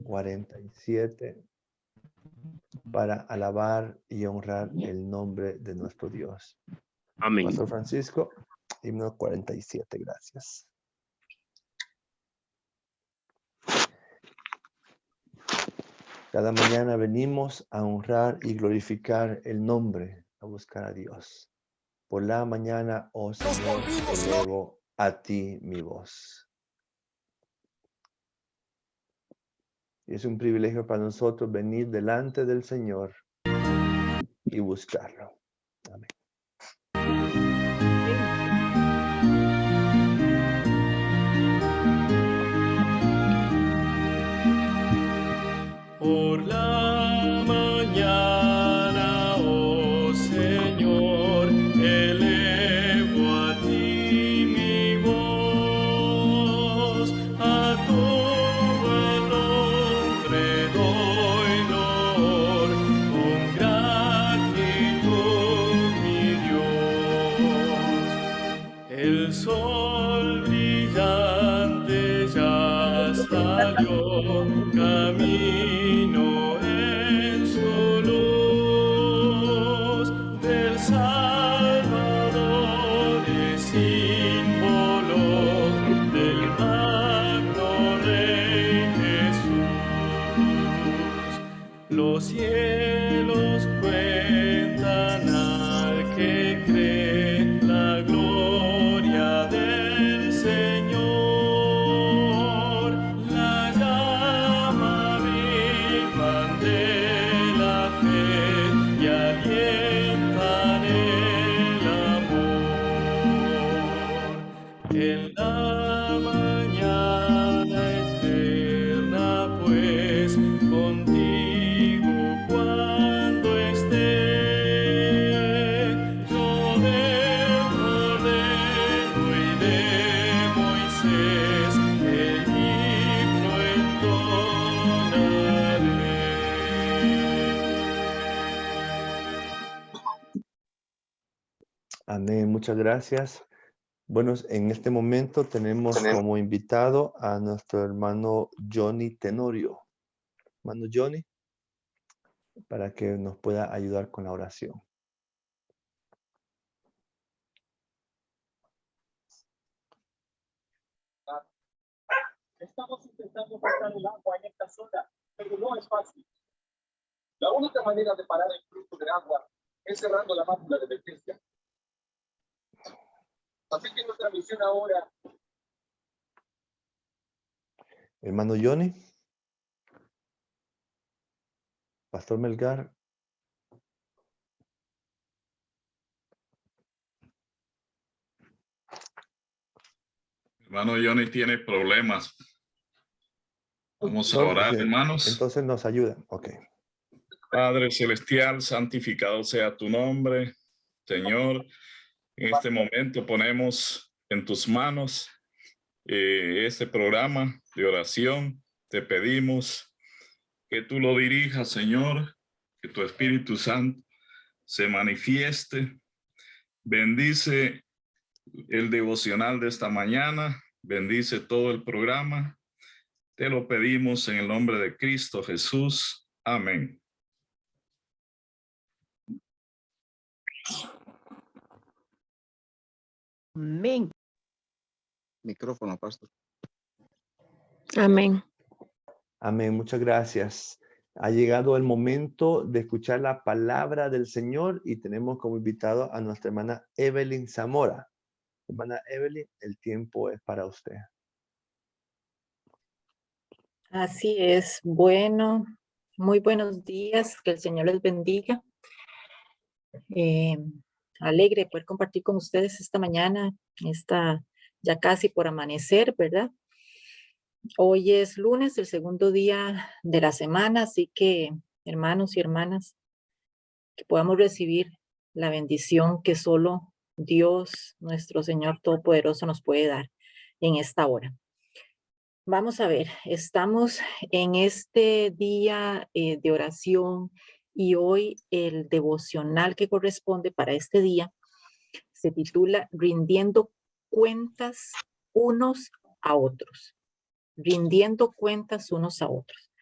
47 para alabar y honrar el nombre de nuestro Dios. Amén. Pastor Francisco, himno 47, gracias. Cada mañana venimos a honrar y glorificar el nombre, a buscar a Dios. Por la mañana, oh Señor, elevo a ti mi voz. Y es un privilegio para nosotros venir delante del Señor y buscarlo. Amén. Por la mañana, oh Señor, elevo a ti mi voz, a tu buen nombre doy honor, con gratitud, mi Dios. El sol brillante ya salió, camino en su luz, del Salvador es símbolo, del magno Rey Jesús. Los cielos cuentan al que cree la gloria del Señor, la llama viva de la fe y alientan el amor. En la mañana eterna, pues, contigo cuando esté, yo del Cordero y de Moisés el himno entonaré. Amén, muchas gracias. Bueno, en este momento tenemos como invitado a nuestro hermano Johnny Tenorio. Hermano Johnny, para que nos pueda ayudar con la oración. Estamos intentando cortar el agua en esta zona, pero no es fácil. La única manera de parar el flujo de agua es cerrando la válvula de emergencia. Así que nuestra misión ahora... Hermano Johnny. Pastor Melgar. Hermano Johnny tiene problemas. Vamos a orar, hermanos. Entonces nos ayudan. Ok. Padre Celestial, santificado sea tu nombre, Señor. En este momento ponemos en tus manos este programa de oración. Te pedimos que tú lo dirijas, Señor, que tu Espíritu Santo se manifieste. Bendice el devocional de esta mañana, bendice todo el programa. Te lo pedimos en el nombre de Cristo Jesús. Amén. Amén. Micrófono, pastor. Amén. Amén, muchas gracias. Ha llegado el momento de escuchar la palabra del Señor y tenemos como invitado a nuestra hermana Evelyn Zamora. Hermana Evelyn, el tiempo es para usted. Así es. Bueno, muy buenos días. Que el Señor les bendiga. Alegre de poder compartir con ustedes esta mañana, ya casi por amanecer, ¿verdad? Hoy es lunes, el segundo día de la semana, así que, hermanos y hermanas, que podamos recibir la bendición que solo Dios, nuestro Señor Todopoderoso, nos puede dar en esta hora. Vamos a ver, estamos en este día de oración y hoy el devocional que corresponde para este día se titula Rindiendo cuentas unos a otros. Rindiendo cuentas unos a otros.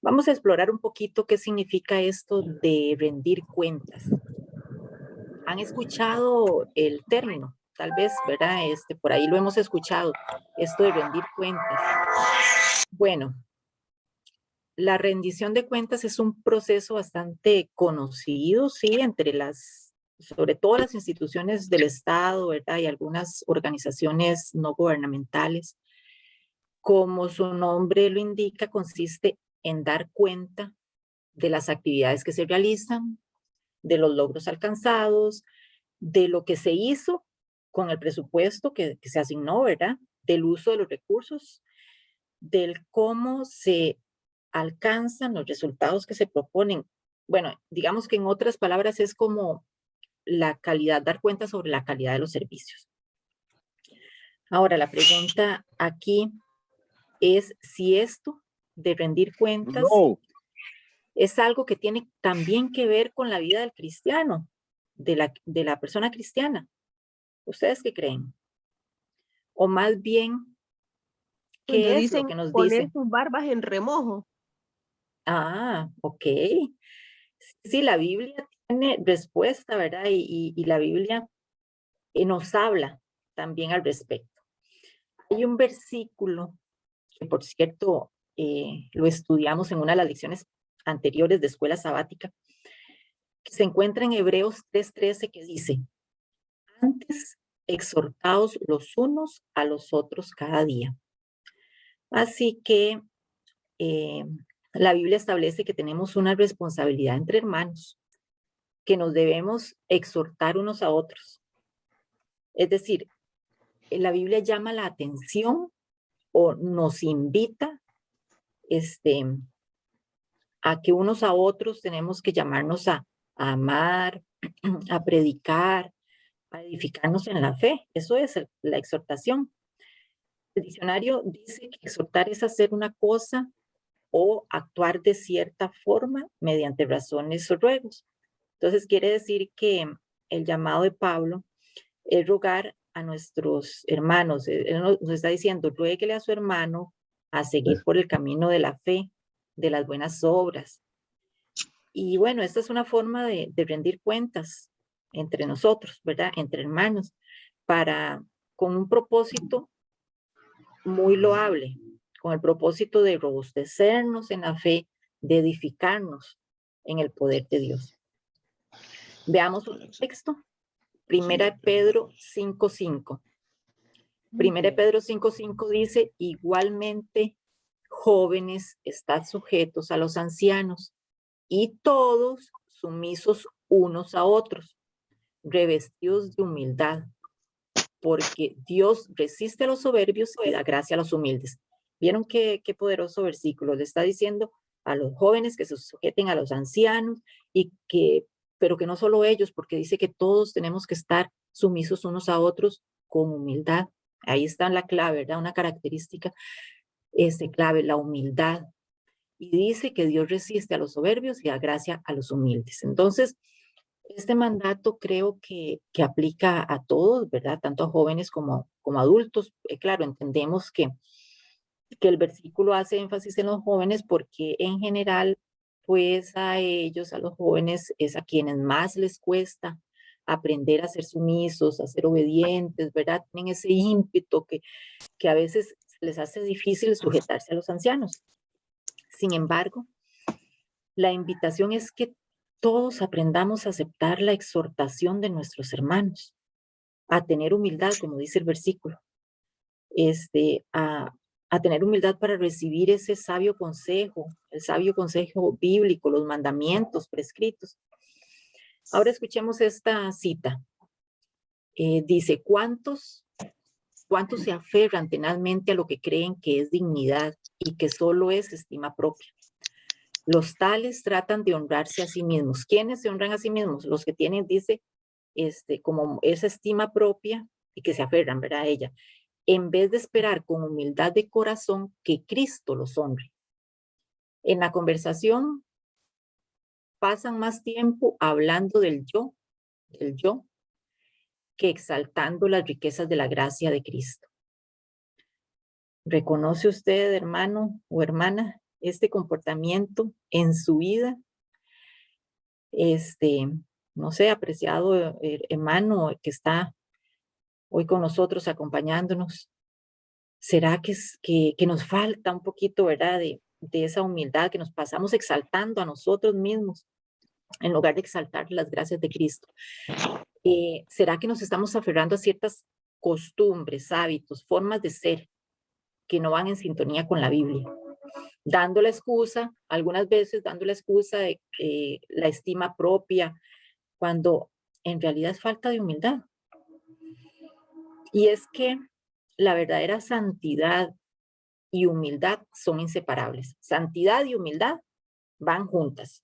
Vamos a explorar un poquito qué significa esto de rendir cuentas. ¿Han escuchado el término? Tal vez, ¿verdad? Por ahí lo hemos escuchado, esto de rendir cuentas. Bueno, la rendición de cuentas es un proceso bastante conocido, sí, sobre todo las instituciones del Estado, ¿verdad? Y algunas organizaciones no gubernamentales. Como su nombre lo indica, consiste en dar cuenta de las actividades que se realizan, de los logros alcanzados, de lo que se hizo con el presupuesto que se asignó, ¿verdad? Del uso de los recursos, del cómo se alcanzan los resultados que se proponen. Bueno, digamos que en otras palabras es como la calidad, dar cuenta sobre la calidad de los servicios. Ahora, la pregunta aquí es si esto de rendir cuentas es algo que tiene también que ver con la vida del cristiano, de la persona cristiana. ¿Ustedes qué creen? O más bien, ¿qué es lo que nos poner dice? sus barbas en remojo. Ah, ok. Sí, la Biblia tiene respuesta, ¿verdad? Y la Biblia nos habla también al respecto. Hay un versículo que, por cierto, lo estudiamos en una de las lecciones anteriores de escuela sabática, que se encuentra en Hebreos 3:13, que dice: antes exhortaos los unos a los otros cada día. Así que la Biblia establece que tenemos una responsabilidad entre hermanos, que nos debemos exhortar unos a otros. Es decir, la Biblia llama la atención o nos invita a que unos a otros tenemos que llamarnos a amar, a predicar, a edificarnos en la fe. Eso es la exhortación. El diccionario dice que exhortar es hacer una cosa o actuar de cierta forma mediante razones o ruegos. Entonces quiere decir que el llamado de Pablo es rogar a nuestros hermanos. Él nos está diciendo, ruéguele a su hermano a seguir por el camino de la fe, de las buenas obras. Y bueno, esta es una forma de rendir cuentas entre nosotros, ¿verdad? Entre hermanos, con un propósito muy loable, con el propósito de robustecernos en la fe, de edificarnos en el poder de Dios. Veamos otro texto. Primera Pedro 5:5. Primera Pedro 5:5 dice, igualmente, jóvenes, estad sujetos a los ancianos, y todos sumisos unos a otros, revestidos de humildad, porque Dios resiste a los soberbios y da gracia a los humildes. ¿Vieron qué poderoso versículo? Le está diciendo a los jóvenes que se sujeten a los ancianos, pero que no solo ellos, porque dice que todos tenemos que estar sumisos unos a otros con humildad. Ahí está la clave, ¿verdad? Una característica clave, la humildad. Y dice que Dios resiste a los soberbios y da gracia a los humildes. Entonces, este mandato creo que aplica a todos, ¿verdad? Tanto a jóvenes como adultos. Claro, entendemos que el versículo hace énfasis en los jóvenes porque en general, pues a ellos, a los jóvenes, es a quienes más les cuesta aprender a ser sumisos, a ser obedientes, ¿verdad? Tienen ese ímpetu que a veces les hace difícil sujetarse a los ancianos. Sin embargo, la invitación es que todos aprendamos a aceptar la exhortación de nuestros hermanos, a tener humildad, como dice el versículo, a tener humildad para recibir ese sabio consejo, el sabio consejo bíblico, los mandamientos prescritos. Ahora escuchemos esta cita. Dice, ¿cuántos se aferran tenazmente a lo que creen que es dignidad y que solo es estima propia? Los tales tratan de honrarse a sí mismos. ¿Quiénes se honran a sí mismos? Los que tienen, dice, como esa estima propia y que se aferran, ¿verdad? A ella, en vez de esperar con humildad de corazón que Cristo los honre. En la conversación pasan más tiempo hablando del yo, que exaltando las riquezas de la gracia de Cristo. ¿Reconoce usted, hermano o hermana, este comportamiento en su vida? No sé, apreciado hermano que está hoy con nosotros acompañándonos, ¿será que nos falta un poquito, verdad, de esa humildad, que nos pasamos exaltando a nosotros mismos en lugar de exaltar las gracias de Cristo? ¿Será que nos estamos aferrando a ciertas costumbres, hábitos, formas de ser que no van en sintonía con la Biblia? Dando la excusa, algunas veces dando la excusa de la estima propia, cuando en realidad es falta de humildad. Y es que la verdadera santidad y humildad son inseparables. Santidad y humildad van juntas,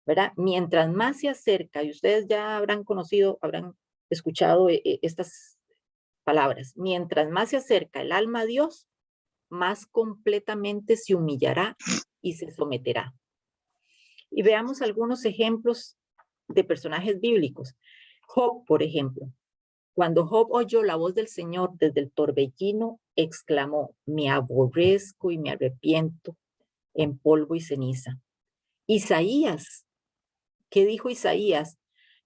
¿verdad? Mientras más se acerca, y ustedes ya habrán conocido, habrán escuchado estas palabras, mientras más se acerca el alma a Dios, más completamente se humillará y se someterá. Y veamos algunos ejemplos de personajes bíblicos. Job, por ejemplo. Cuando Job oyó la voz del Señor desde el torbellino, exclamó: me aborrezco y me arrepiento en polvo y ceniza. Isaías, ¿qué dijo Isaías?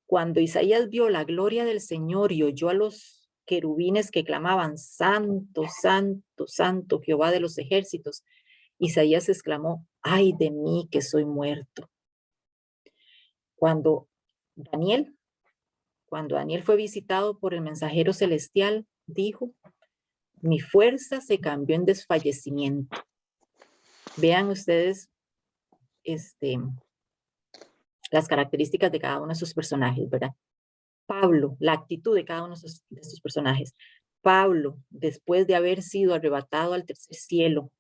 Cuando Isaías vio la gloria del Señor y oyó a los querubines que clamaban: santo, santo, santo, Jehová de los ejércitos, Isaías exclamó: ay de mí que soy muerto. Cuando Daniel fue visitado por el mensajero celestial, dijo: mi fuerza se cambió en desfallecimiento. Vean ustedes las características de cada uno de sus personajes, ¿verdad? Pablo, la actitud de cada uno de estos personajes. Pablo, después de haber sido arrebatado al tercer cielo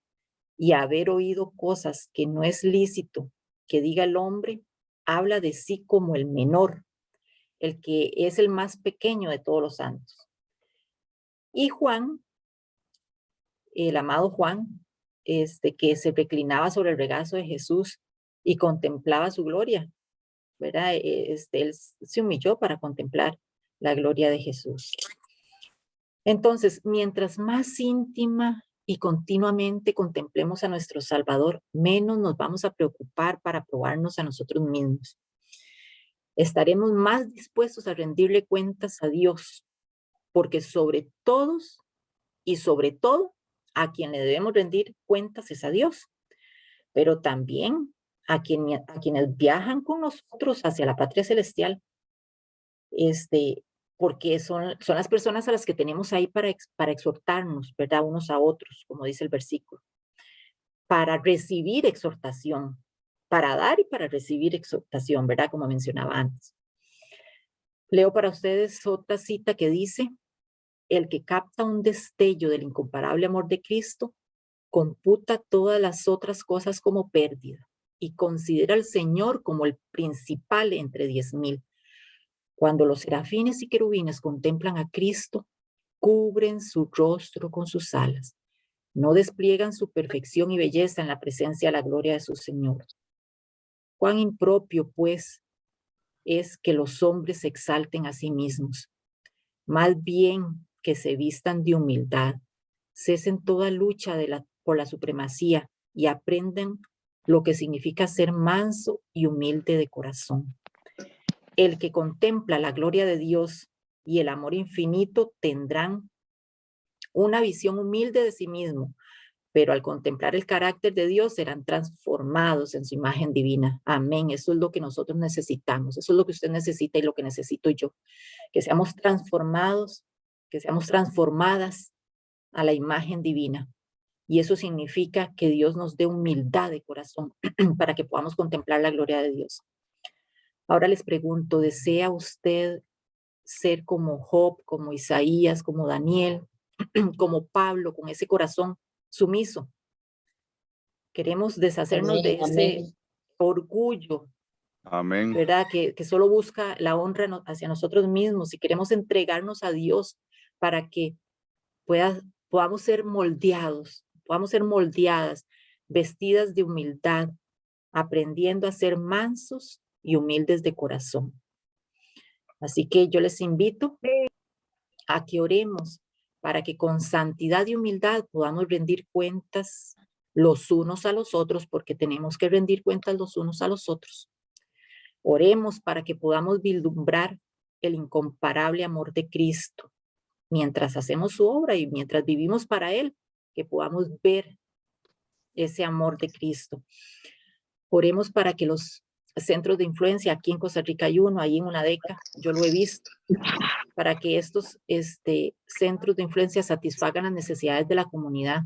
y haber oído cosas que no es lícito que diga el hombre, habla de sí como el menor, el que es el más pequeño de todos los santos. Y Juan, el amado Juan, que se reclinaba sobre el regazo de Jesús y contemplaba su gloria, ¿verdad? Él se humilló para contemplar la gloria de Jesús. Entonces, mientras más íntima y continuamente contemplemos a nuestro Salvador, menos nos vamos a preocupar para probarnos a nosotros mismos. Estaremos más dispuestos a rendirle cuentas a Dios, porque sobre todos y sobre todo a quien le debemos rendir cuentas es a Dios, pero también a quienes viajan con nosotros hacia la patria celestial, porque son las personas a las que tenemos ahí para exhortarnos, ¿verdad? Unos a otros, como dice el versículo, para recibir exhortación, para dar y para recibir exhortación, ¿verdad? Como mencionaba antes. Leo para ustedes otra cita que dice: el que capta un destello del incomparable amor de Cristo, computa todas las otras cosas como pérdida y considera al Señor como el principal entre 10,000. Cuando los serafines y querubines contemplan a Cristo, cubren su rostro con sus alas. No despliegan su perfección y belleza en la presencia de la gloria de su Señor. Cuán impropio, pues, es que los hombres se exalten a sí mismos. Más bien que se vistan de humildad, cesen toda lucha por la supremacía y aprendan lo que significa ser manso y humilde de corazón. El que contempla la gloria de Dios y el amor infinito tendrán una visión humilde de sí mismo, pero al contemplar el carácter de Dios serán transformados en su imagen divina. Amén. Eso es lo que nosotros necesitamos. Eso es lo que usted necesita y lo que necesito yo. Que seamos transformados, que seamos transformadas a la imagen divina. Y eso significa que Dios nos dé humildad de corazón para que podamos contemplar la gloria de Dios. Ahora les pregunto, ¿desea usted ser como Job, como Isaías, como Daniel, como Pablo, con ese corazón sumiso? Queremos deshacernos de ese orgullo, Amén. ¿verdad? Que solo busca la honra hacia nosotros mismos, y queremos entregarnos a Dios para que podamos ser moldeadas, vestidas de humildad, aprendiendo a ser mansos y humildes de corazón. Así que yo les invito a que oremos para que con santidad y humildad podamos rendir cuentas los unos a los otros, porque tenemos que rendir cuentas los unos a los otros. Oremos para que podamos vislumbrar el incomparable amor de Cristo mientras hacemos su obra y mientras vivimos para Él, que podamos ver ese amor de Cristo. Oremos para que los centros de influencia, aquí en Costa Rica hay uno, ahí en UNADECA, yo lo he visto, para que estos centros de influencia satisfagan las necesidades de la comunidad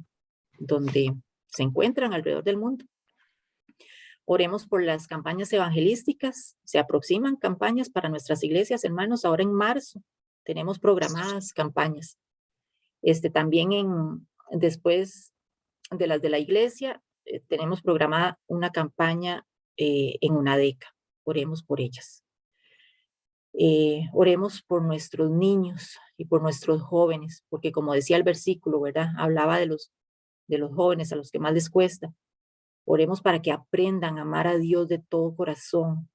donde se encuentran alrededor del mundo. Oremos por las campañas evangelísticas. Se aproximan campañas para nuestras iglesias, hermanos. Ahora en marzo tenemos programadas campañas. También después de las de la iglesia, tenemos programada una campaña en UNADECA. Oremos por ellas. Oremos por nuestros niños y por nuestros jóvenes, porque como decía el versículo, ¿verdad? Hablaba de los jóvenes a los que más les cuesta. Oremos para que aprendan a amar a Dios de todo corazón,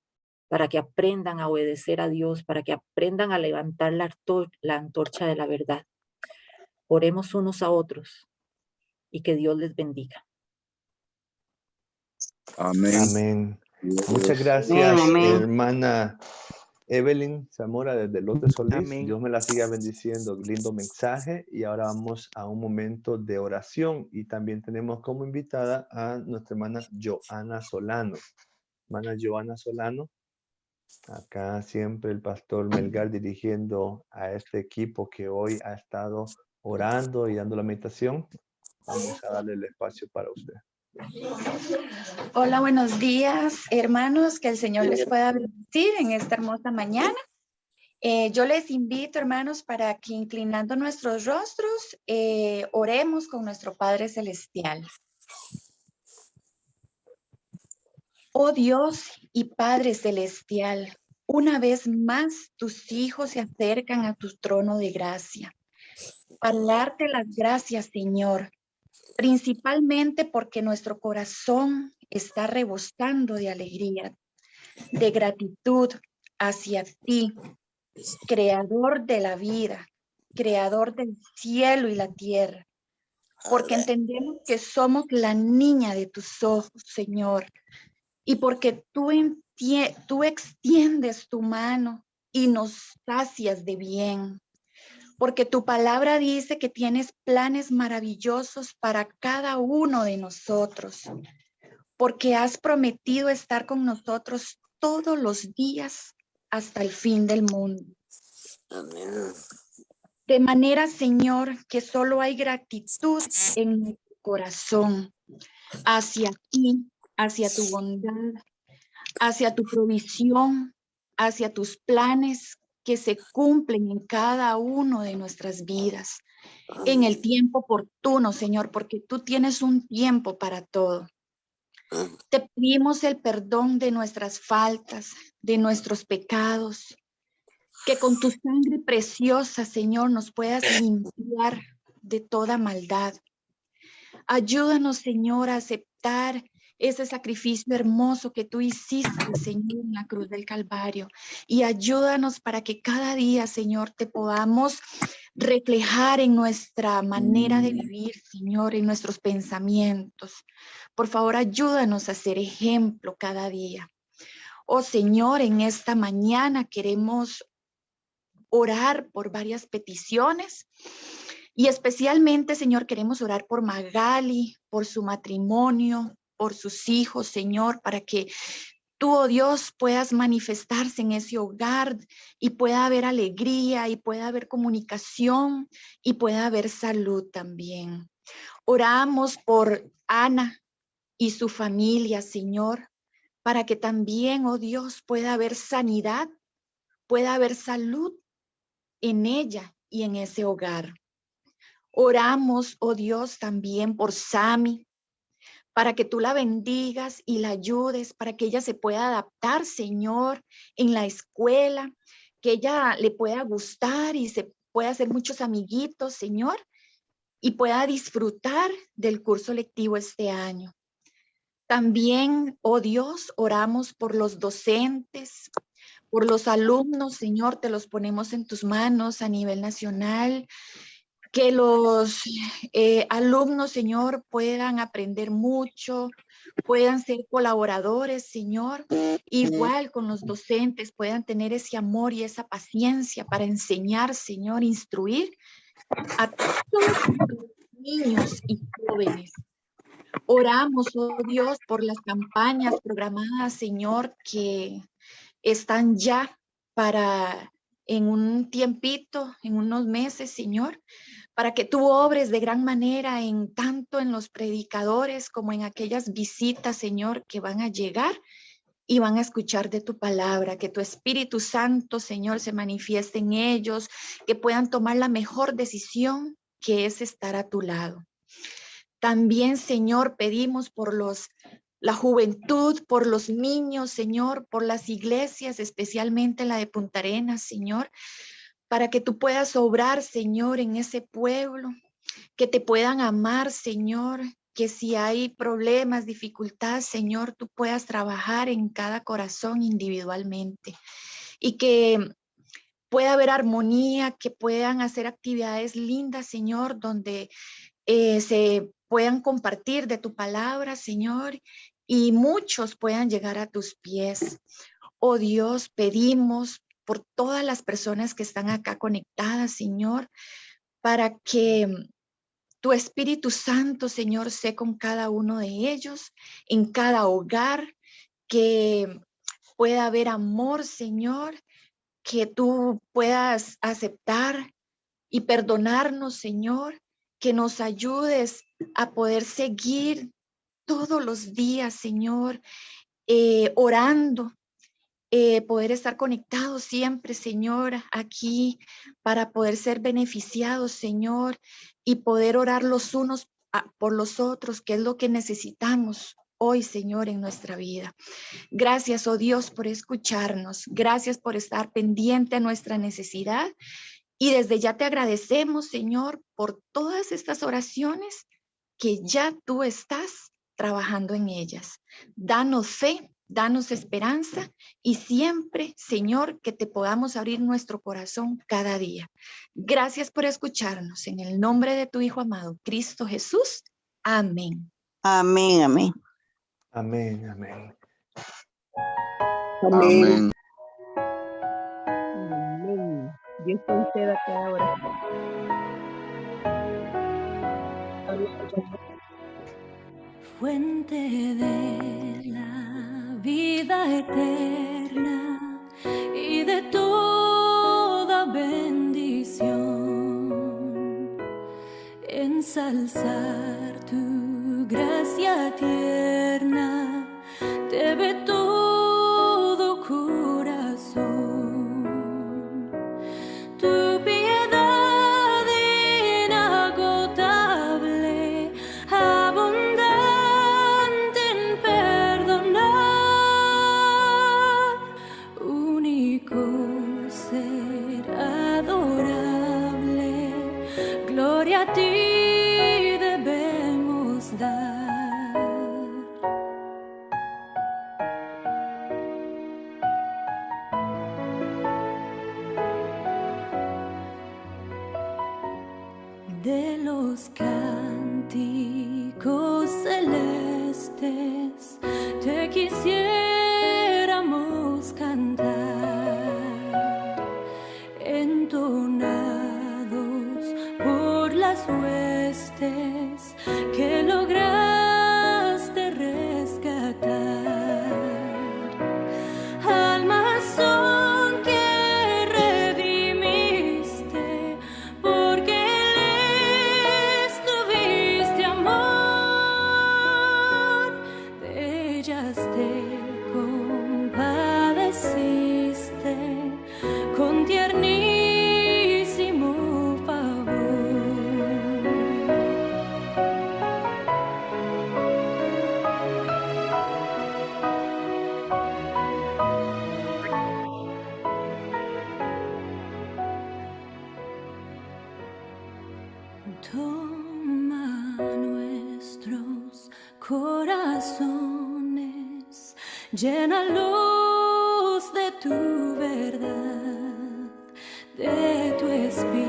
para que aprendan a obedecer a Dios, para que aprendan a levantar la antorcha de la verdad. Oremos unos a otros y que Dios les bendiga. Amén. Amén. Muchas gracias, hermana Evelyn Zamora desde Lote Solís. Amén. Dios me la siga bendiciendo. Lindo mensaje. Y ahora vamos a un momento de oración. Y también tenemos como invitada a nuestra hermana Joana Solano. Hermana Joana Solano. Acá siempre el pastor Melgar dirigiendo a este equipo que hoy ha estado orando y dando la meditación. Vamos a darle el espacio para usted. Hola, buenos días, hermanos, que el Señor les pueda bendecir en esta hermosa mañana. Yo les invito, hermanos, para que inclinando nuestros rostros, oremos con nuestro Padre Celestial. Oh Dios y Padre Celestial, una vez más tus hijos se acercan a tu trono de gracia. Para darte las gracias, Señor, principalmente porque nuestro corazón está rebosando de alegría, de gratitud hacia ti, creador de la vida, creador del cielo y la tierra, porque entendemos que somos la niña de tus ojos, Señor, y porque tú extiendes tu mano y nos sacias de bien. Porque tu palabra dice que tienes planes maravillosos para cada uno de nosotros. Porque has prometido estar con nosotros todos los días hasta el fin del mundo. Amén. De manera, Señor, que solo hay gratitud en nuestro corazón hacia ti, hacia tu bondad, hacia tu provisión, hacia tus planes que se cumplen en cada uno de nuestras vidas, en el tiempo oportuno, Señor, porque tú tienes un tiempo para todo. Te pedimos el perdón de nuestras faltas, de nuestros pecados, que con tu sangre preciosa, Señor, nos puedas limpiar de toda maldad. Ayúdanos, Señor, a aceptar ese sacrificio hermoso que tú hiciste, Señor, en la cruz del Calvario. Y ayúdanos para que cada día, Señor, te podamos reflejar en nuestra manera de vivir, Señor, en nuestros pensamientos. Por favor, ayúdanos a ser ejemplo cada día. Oh, Señor, en esta mañana queremos orar por varias peticiones. Y especialmente, Señor, queremos orar por Magali, por su matrimonio, por sus hijos, Señor, para que tú, oh Dios, puedas manifestarse en ese hogar y pueda haber alegría y pueda haber comunicación y pueda haber salud también. Oramos por Ana y su familia, Señor, para que también, oh Dios, pueda haber sanidad, pueda haber salud en ella y en ese hogar. Oramos, oh Dios, también por Sami, para que tú la bendigas y la ayudes, para que ella se pueda adaptar, Señor, en la escuela, que ella le pueda gustar y se pueda hacer muchos amiguitos, Señor, y pueda disfrutar del curso lectivo este año. También, oh Dios, oramos por los docentes, por los alumnos, Señor, te los ponemos en tus manos a nivel nacional, que los alumnos, Señor, puedan aprender mucho, puedan ser colaboradores, Señor, igual con los docentes, puedan tener ese amor y esa paciencia para enseñar, Señor, instruir a todos los niños y jóvenes. Oramos, oh Dios, por las campañas programadas, Señor, que están ya para en un tiempito, en unos meses, Señor, para que tú obres de gran manera en tanto en los predicadores como en aquellas visitas, Señor, que van a llegar y van a escuchar de tu palabra, que tu Espíritu Santo, Señor, se manifieste en ellos, que puedan tomar la mejor decisión, que es estar a tu lado. También, Señor, pedimos por la juventud, por los niños, Señor, por las iglesias, especialmente la de Punta Arenas, Señor, para que tú puedas obrar, Señor, en ese pueblo, que te puedan amar, Señor, que si hay problemas, dificultades, Señor, tú puedas trabajar en cada corazón individualmente y que pueda haber armonía, que puedan hacer actividades lindas, Señor, donde se puedan compartir de tu palabra, Señor, y muchos puedan llegar a tus pies. Oh Dios, pedimos por todas las personas que están acá conectadas, Señor, para que tu Espíritu Santo, Señor, sea con cada uno de ellos, en cada hogar, que pueda haber amor, Señor, que tú puedas aceptar y perdonarnos, Señor, que nos ayudes a poder seguir todos los días, Señor, orando, poder estar conectados siempre, Señor, aquí para poder ser beneficiados, Señor, y poder orar los unos por los otros, que es lo que necesitamos hoy, Señor, en nuestra vida. Gracias, oh Dios, por escucharnos. Gracias por estar pendiente a nuestra necesidad. Y desde ya te agradecemos, Señor, por todas estas oraciones que ya tú estás trabajando en ellas. Danos fe, danos esperanza y siempre, Señor, que te podamos abrir nuestro corazón cada día. Gracias por escucharnos. En el nombre de tu Hijo amado, Cristo Jesús. Amén. Amén, amén. Amén, amén. Amén. Amén. Dios conceda cada oración. Fuente de la vida eterna y de toda bendición, ensalzar tu gracia tierna debe todo corazón. Tu piedad inagotable, abundante en perdonar, único ser adorable, gloria a ti debemos dar. De los cánticos celestes te quisiéramos cantar, entonados por las huestes que lograste rescatar. Almas son que redimiste, porque les tuviste amor, de ellas te compadeciste con tiernísimo favor. Toma nuestros corazones, llénalos de tu verdad, de tu espíritu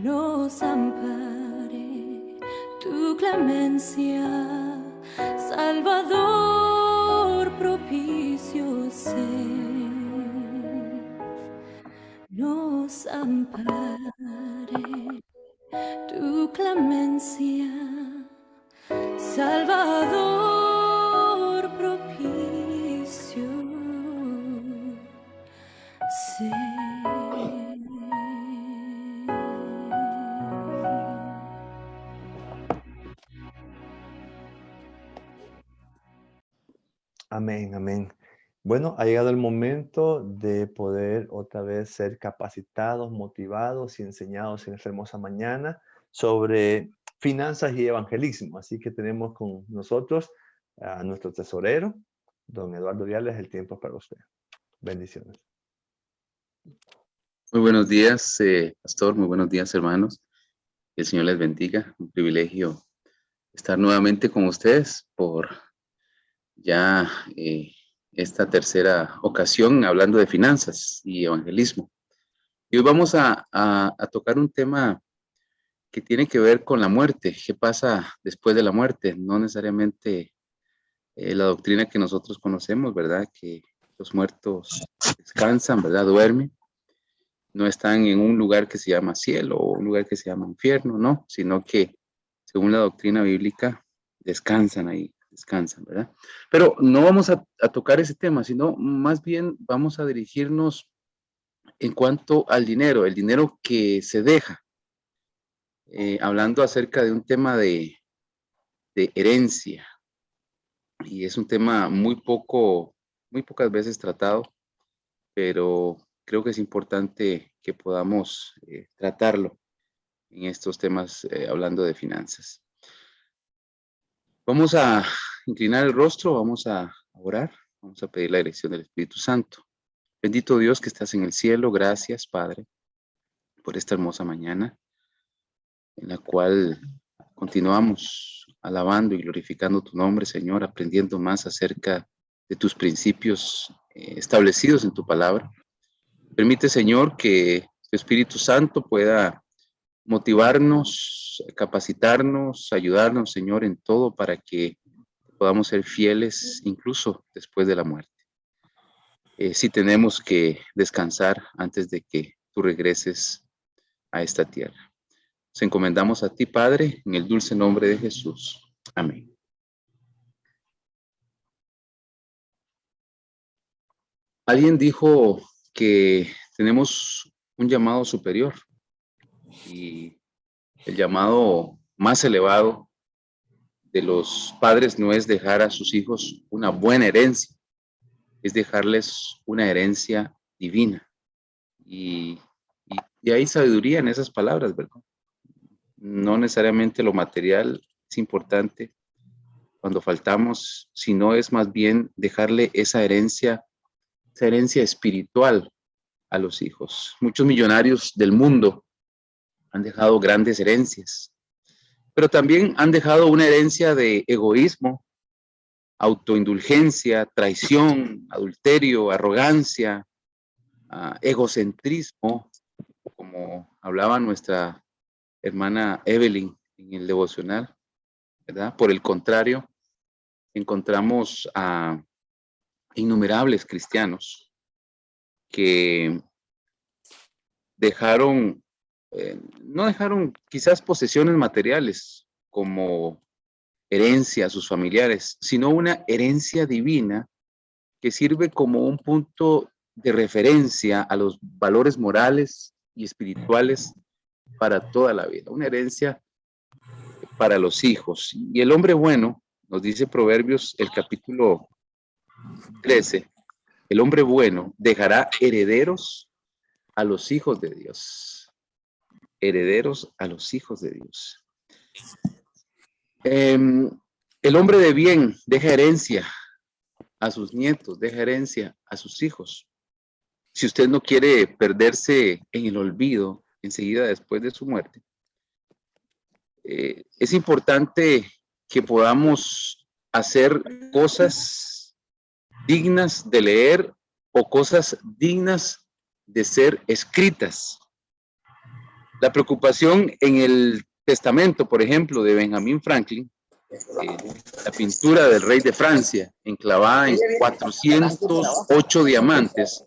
nos ampare, tu clemencia, Salvador propicio ser, nos ampare, tu clemencia, Salvador propicio ser. Amén, amén. Bueno, ha llegado el momento de poder otra vez ser capacitados, motivados y enseñados en esta hermosa mañana sobre finanzas y evangelismo. Así que tenemos con nosotros a nuestro tesorero, don Eduardo Viales. El tiempo es para usted. Bendiciones. Muy buenos días, pastor. Muy buenos días, hermanos. Que el Señor les bendiga. Un privilegio estar nuevamente con ustedes por ya esta tercera ocasión hablando de finanzas y evangelismo. Y hoy vamos a tocar un tema que tiene que ver con la muerte. ¿Qué pasa después de la muerte? No necesariamente la doctrina que nosotros conocemos, ¿verdad? Que los muertos descansan, ¿verdad? Duermen. No están en un lugar que se llama cielo o un lugar que se llama infierno, no, sino que según la doctrina bíblica descansan ahí, descansan, ¿verdad? Pero no vamos a tocar ese tema, sino más bien vamos a dirigirnos en cuanto al dinero, el dinero que se deja, hablando acerca de un tema de herencia, y es un tema muy pocas veces tratado, pero creo que es importante que podamos tratarlo en estos temas hablando de finanzas. Vamos a inclinar el rostro, vamos a orar, vamos a pedir la dirección del Espíritu Santo. Bendito Dios que estás en el cielo, gracias Padre por esta hermosa mañana en la cual continuamos alabando y glorificando tu nombre, Señor, aprendiendo más acerca de tus principios establecidos en tu palabra. Permite, Señor, que tu Espíritu Santo pueda motivarnos, capacitarnos, ayudarnos, Señor, en todo para que podamos ser fieles incluso después de la muerte. Si tenemos que descansar antes de que tú regreses a esta tierra. Nos encomendamos a ti, Padre, en el dulce nombre de Jesús. Amén. Alguien dijo que tenemos un llamado superior y el llamado más elevado de los padres no es dejar a sus hijos una buena herencia, es dejarles una herencia divina. Y hay sabiduría en esas palabras, ¿verdad? No necesariamente lo material es importante cuando faltamos, sino es más bien dejarle esa herencia espiritual a los hijos. Muchos millonarios del mundo han dejado grandes herencias, pero también han dejado una herencia de egoísmo, autoindulgencia, traición, adulterio, arrogancia, egocentrismo, como hablaba nuestra hermana Evelyn en el devocional, ¿verdad? Por el contrario, encontramos a innumerables cristianos que no dejaron quizás posesiones materiales como herencia a sus familiares, sino una herencia divina que sirve como un punto de referencia a los valores morales y espirituales para toda la vida, una herencia para los hijos. Y el hombre bueno, nos dice Proverbios, el capítulo 13, el hombre bueno dejará herederos a los hijos de Dios. Herederos a los hijos de Dios. El hombre de bien deja herencia a sus nietos, deja herencia a sus hijos. Si usted no quiere perderse en el olvido enseguida después de su muerte, es importante que podamos hacer cosas dignas de leer o cosas dignas de ser escritas. La preocupación en el testamento, por ejemplo, de Benjamin Franklin, la pintura del rey de Francia, enclavada en 408 diamantes,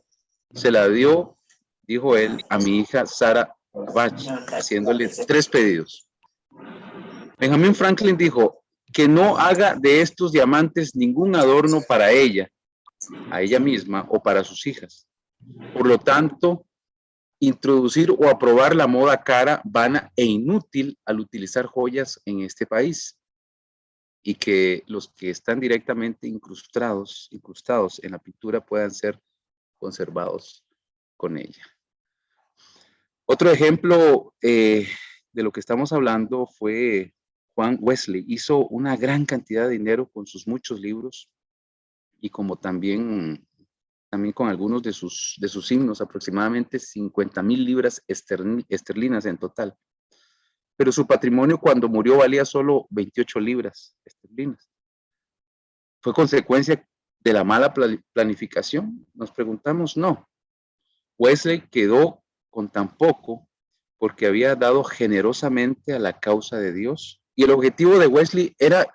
se la dio, dijo él, a mi hija Sarah Bach, haciéndole 3 pedidos. Benjamin Franklin dijo que no haga de estos diamantes ningún adorno para ella, a ella misma o para sus hijas. Por lo tanto, introducir o aprobar la moda cara, vana e inútil al utilizar joyas en este país, y que los que están directamente incrustados en la pintura puedan ser conservados con ella. Otro ejemplo de lo que estamos hablando fue Juan Wesley. Hizo una gran cantidad de dinero con sus muchos libros y como también con algunos de sus himnos, aproximadamente 50,000 libras esterlinas en total. Pero su patrimonio cuando murió valía solo 28 libras esterlinas. ¿Fue consecuencia de la mala planificación? Nos preguntamos, no. Wesley quedó con tan poco porque había dado generosamente a la causa de Dios. Y el objetivo de Wesley era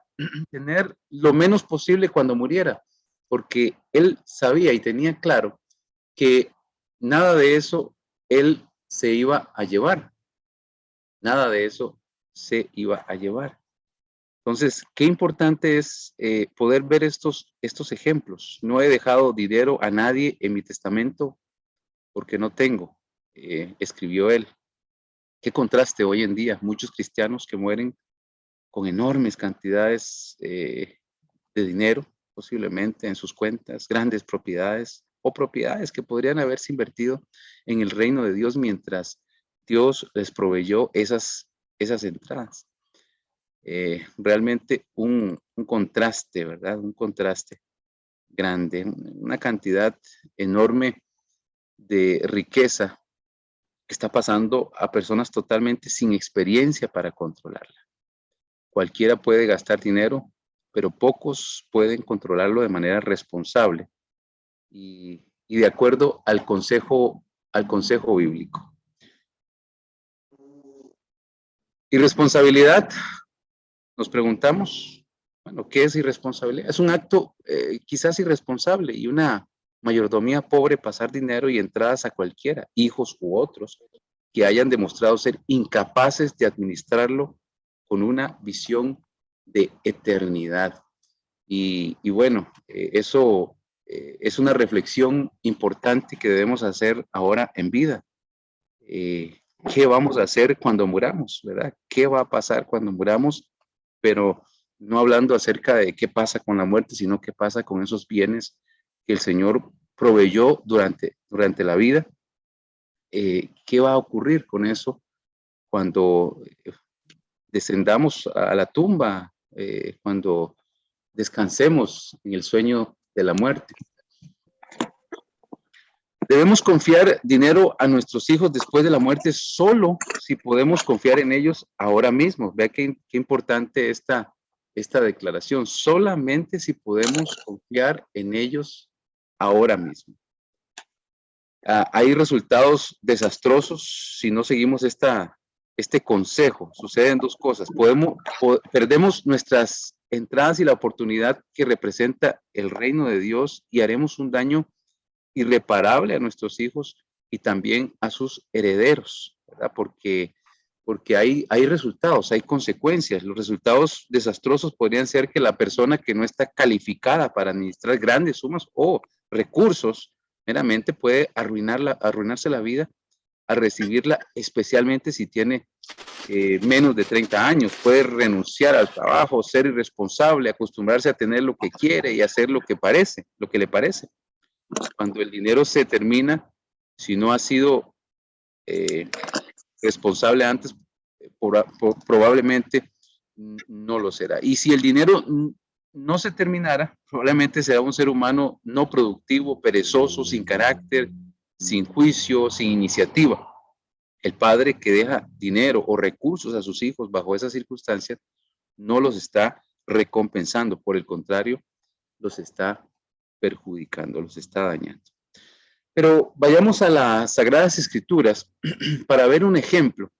tener lo menos posible cuando muriera, porque él sabía y tenía claro que nada de eso él se iba a llevar. Nada de eso se iba a llevar. Entonces, qué importante es poder ver estos ejemplos. No he dejado dinero a nadie en mi testamento porque no tengo, escribió él. Qué contraste hoy en día, muchos cristianos que mueren con enormes cantidades de dinero, posiblemente en sus cuentas, grandes propiedades o propiedades que podrían haberse invertido en el reino de Dios mientras Dios les proveyó esas entradas. Realmente un contraste, ¿verdad? Un contraste grande, una cantidad enorme de riqueza que está pasando a personas totalmente sin experiencia para controlarla. Cualquiera puede gastar dinero, pero pocos pueden controlarlo de manera responsable y de acuerdo al consejo bíblico. Irresponsabilidad, nos preguntamos, bueno, ¿qué es irresponsabilidad? Es un acto quizás irresponsable y una mayordomía pobre pasar dinero y entradas a cualquiera, hijos u otros, que hayan demostrado ser incapaces de administrarlo con una visión de eternidad. Y bueno, eso es una reflexión importante que debemos hacer ahora en vida. ¿Qué vamos a hacer cuando muramos, verdad? ¿Qué va a pasar cuando muramos? Pero no hablando acerca de qué pasa con la muerte, sino qué pasa con esos bienes que el Señor proveyó durante la vida. ¿Qué va a ocurrir con eso cuando descendamos a la tumba, cuando descansemos en el sueño de la muerte? Debemos confiar dinero a nuestros hijos después de la muerte solo si podemos confiar en ellos ahora mismo. Vea qué importante esta declaración. Solamente si podemos confiar en ellos ahora mismo. Hay resultados desastrosos si no seguimos este consejo. Suceden 2 cosas. Perdemos nuestras entradas y la oportunidad que representa el reino de Dios y haremos un daño irreparable a nuestros hijos y también a sus herederos, ¿verdad? Porque hay resultados, hay consecuencias. Los resultados desastrosos podrían ser que la persona que no está calificada para administrar grandes sumas o recursos meramente puede arruinarse la vida a recibirla, especialmente si tiene menos de 30 años. Puede renunciar al trabajo, ser irresponsable, acostumbrarse a tener lo que quiere y hacer lo que le parece. Cuando el dinero se termina, si no ha sido responsable antes, probablemente no lo será. Y si el dinero no se terminara, probablemente será un ser humano no productivo, perezoso, sin carácter, sin juicio, sin iniciativa. El padre que deja dinero o recursos a sus hijos bajo esas circunstancias no los está recompensando, por el contrario, los está perjudicando, los está dañando. Pero vayamos a las Sagradas Escrituras para ver un ejemplo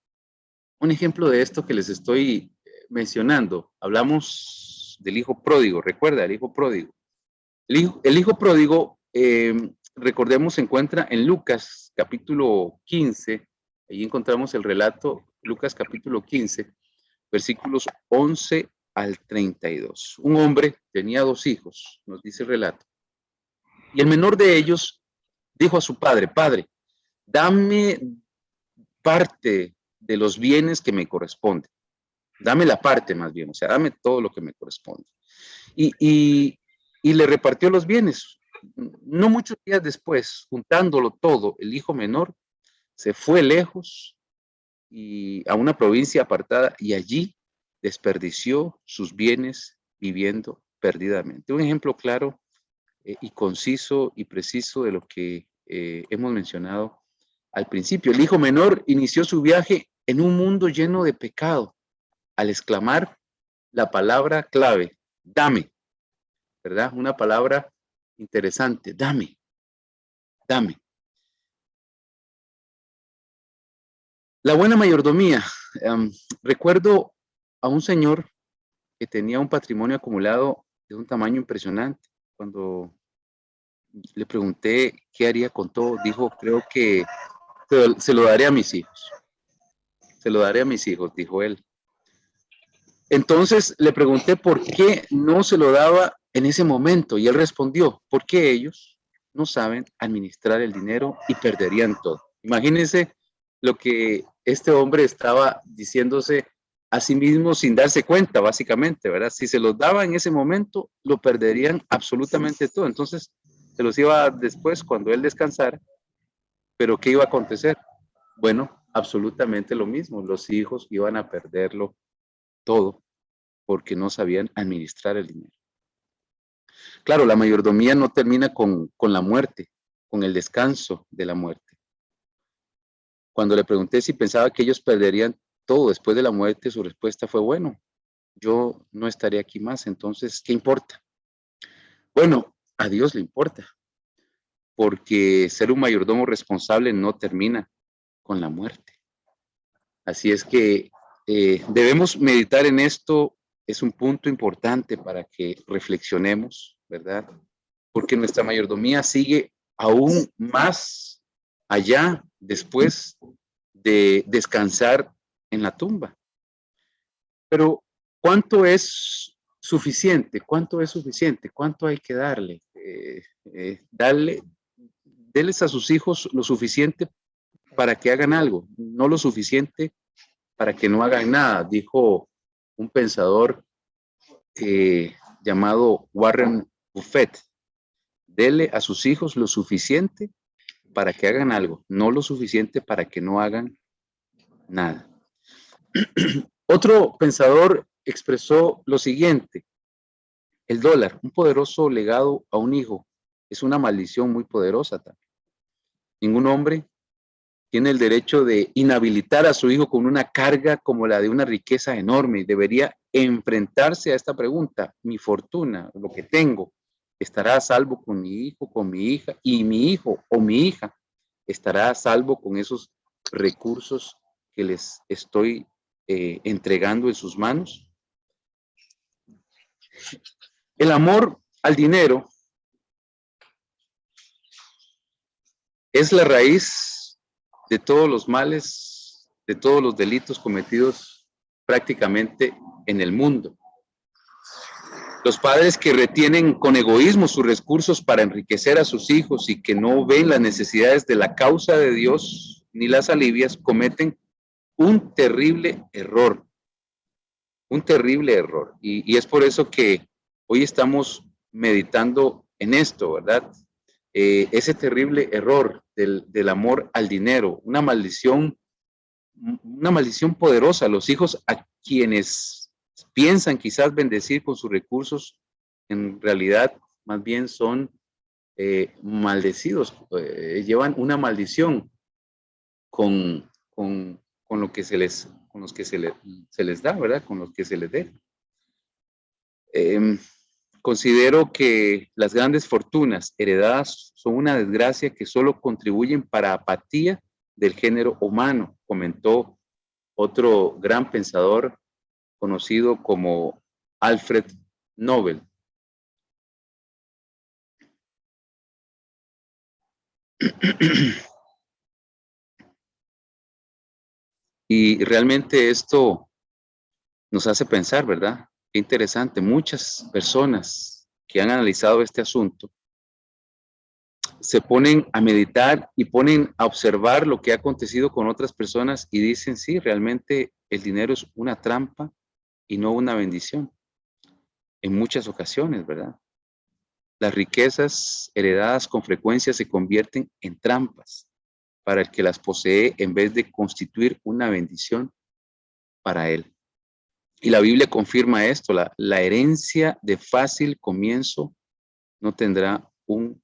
Un ejemplo de esto que les estoy mencionando, hablamos del hijo pródigo, recuerda, el hijo pródigo. El hijo pródigo, recordemos, se encuentra en Lucas capítulo 15, ahí encontramos el relato, Lucas capítulo 15, versículos 11 al 32. Un hombre tenía 2 hijos, nos dice el relato, y el menor de ellos dijo a su padre, Padre, dame parte de los bienes que me corresponden. Dame la parte más bien, o sea, dame todo lo que me corresponde. Y le repartió los bienes. No muchos días después, juntándolo todo, el hijo menor se fue lejos y a una provincia apartada y allí desperdició sus bienes viviendo perdidamente. Un ejemplo claro y conciso y preciso de lo que hemos mencionado al principio. El hijo menor inició su viaje en un mundo lleno de pecado al exclamar la palabra clave, dame, ¿verdad? Una palabra interesante, dame, dame. La buena mayordomía. Recuerdo a un señor que tenía un patrimonio acumulado de un tamaño impresionante. Cuando le pregunté qué haría con todo, dijo, creo que se lo daré a mis hijos. Se lo daré a mis hijos, dijo él. Entonces le pregunté por qué no se lo daba en ese momento y él respondió, porque ellos no saben administrar el dinero y perderían todo. Imagínense lo que este hombre estaba diciéndose a sí mismo sin darse cuenta, básicamente, ¿verdad? Si se los daba en ese momento, lo perderían absolutamente todo. Entonces se los iba a dar después cuando él descansara. ¿Pero qué iba a acontecer? Bueno, absolutamente lo mismo. Los hijos iban a perderlo todo porque no sabían administrar el dinero. Claro, la mayordomía no termina con la muerte, con el descanso de la muerte. Cuando le pregunté si pensaba que ellos perderían todo después de la muerte, su respuesta fue, bueno, yo no estaré aquí más, entonces, ¿qué importa? Bueno, a Dios le importa, porque ser un mayordomo responsable no termina con la muerte. Así es que debemos meditar en esto. Es un punto importante para que reflexionemos, ¿verdad? Porque nuestra mayordomía sigue aún más allá después de descansar en la tumba. Pero, ¿cuánto es suficiente? ¿Cuánto es suficiente? ¿Cuánto hay que darle? Denles a sus hijos lo suficiente para que hagan algo, no lo suficiente para que no hagan nada, dijo un pensador llamado Warren Buffett. Dele a sus hijos lo suficiente para que hagan algo, no lo suficiente para que no hagan nada. Otro pensador expresó lo siguiente: el dólar, un poderoso legado a un hijo, es una maldición muy poderosa también. Ningún hombre tiene el derecho de inhabilitar a su hijo con una carga como la de una riqueza enorme. Debería enfrentarse a esta pregunta: mi fortuna, lo que tengo, ¿estará a salvo con mi hijo, con mi hija? Y mi hijo o mi hija estará a salvo con esos recursos que les estoy entregando en sus manos. El amor al dinero es la raíz de todos los males, de todos los delitos cometidos prácticamente en el mundo. Los padres que retienen con egoísmo sus recursos para enriquecer a sus hijos y que no ven las necesidades de la causa de Dios ni las alivias, cometen un terrible error. Un terrible error. Y es por eso que hoy estamos meditando en esto, ¿verdad? Ese terrible error del amor al dinero, una maldición poderosa. Los hijos a quienes piensan quizás bendecir con sus recursos, en realidad más bien son maldecidos, llevan una maldición con lo que se les da, ¿verdad? Con lo que se les dé. Considero que las grandes fortunas heredadas son una desgracia que solo contribuyen para apatía del género humano, comentó otro gran pensador conocido como Alfred Nobel. Y realmente esto nos hace pensar, ¿verdad? Qué interesante. Muchas personas que han analizado este asunto se ponen a meditar y ponen a observar lo que ha acontecido con otras personas y dicen, sí, realmente el dinero es una trampa y no una bendición. En muchas ocasiones, ¿verdad? Las riquezas heredadas con frecuencia se convierten en trampas para el que las posee en vez de constituir una bendición para él. Y la Biblia confirma esto, la herencia de fácil comienzo no tendrá un